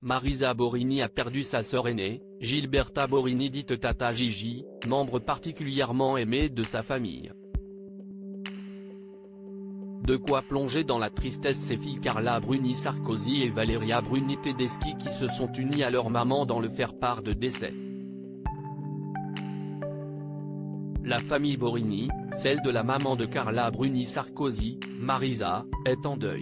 Marisa Borini a perdu sa sœur aînée, Gilberta Borini dite Tata Gigi, membre particulièrement aimé de sa famille. De quoi plonger dans la tristesse ses filles Carla Bruni Sarkozy et Valeria Bruni Tedeschi qui se sont unies à leur maman dans le faire-part de décès. La famille Borini, celle de la maman de Carla Bruni Sarkozy, Marisa, est en deuil.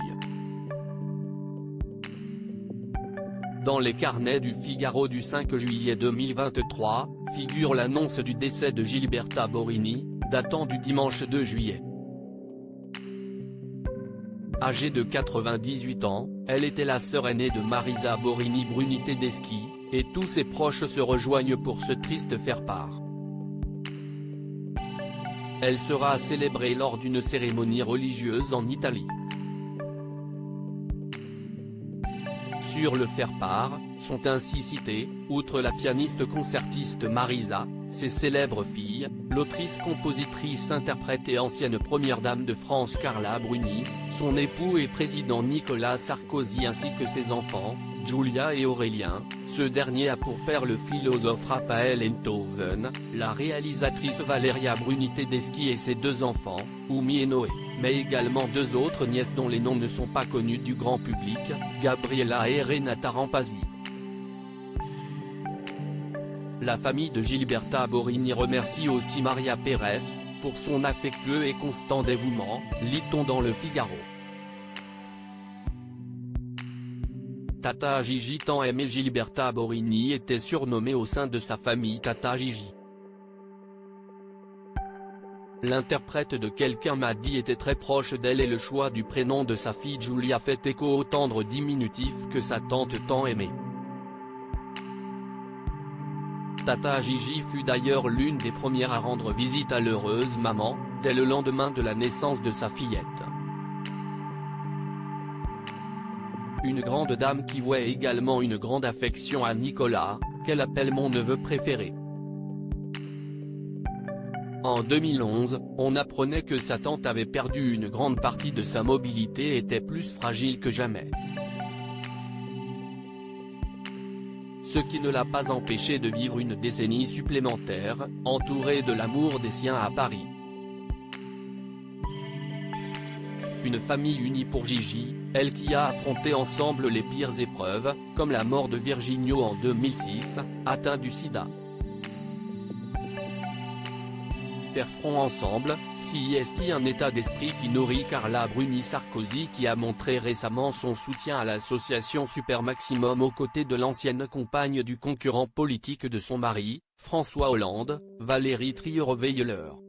Dans les carnets du Figaro du 5 juillet 2023, figure l'annonce du décès de Gilberta Borini, datant du dimanche 2 juillet. Âgée de 98 ans, elle était la sœur aînée de Marisa Borini Bruni Tedeschi, et tous ses proches se rejoignent pour ce triste faire-part. Elle sera célébrée lors d'une cérémonie religieuse en Italie. Sur le faire-part, sont ainsi citées, outre la pianiste concertiste Marisa, ses célèbres filles, l'autrice compositrice interprète et ancienne première dame de France Carla Bruni, son époux et président Nicolas Sarkozy ainsi que ses enfants, Giulia et Aurélien, ce dernier a pour père le philosophe Raphaël Enthoven, la réalisatrice Valeria Bruni Tedeschi et ses deux enfants, Oumi et Noé, mais également deux autres nièces dont les noms ne sont pas connus du grand public, Gabriella et Renata Rampasi. La famille de Gilberta Borini remercie aussi Maria Pérez, pour son affectueux et constant dévouement, lit-on dans le Figaro. Tata Gigi tant aimée Gilberta Borini était surnommée au sein de sa famille Tata Gigi. L'interprète de Quelqu'un m'a dit était très proche d'elle et le choix du prénom de sa fille Giulia fait écho au tendre diminutif que sa tante tant aimait. Tata Gigi fut d'ailleurs l'une des premières à rendre visite à l'heureuse maman, dès le lendemain de la naissance de sa fillette. Une grande dame qui vouait également une grande affection à Nicolas, qu'elle appelle mon neveu préféré. En 2011, on apprenait que sa tante avait perdu une grande partie de sa mobilité et était plus fragile que jamais. Ce qui ne l'a pas empêché de vivre une décennie supplémentaire, entourée de l'amour des siens à Paris. Une famille unie pour Gigi, elle qui a affronté ensemble les pires épreuves, comme la mort de Virginio en 2006, atteint du sida. Faire front ensemble, si est un état d'esprit qui nourrit Carla Bruni Sarkozy qui a montré récemment son soutien à l'association Super Maximum aux côtés de l'ancienne compagne du concurrent politique de son mari, François Hollande, Valérie Trierweiler.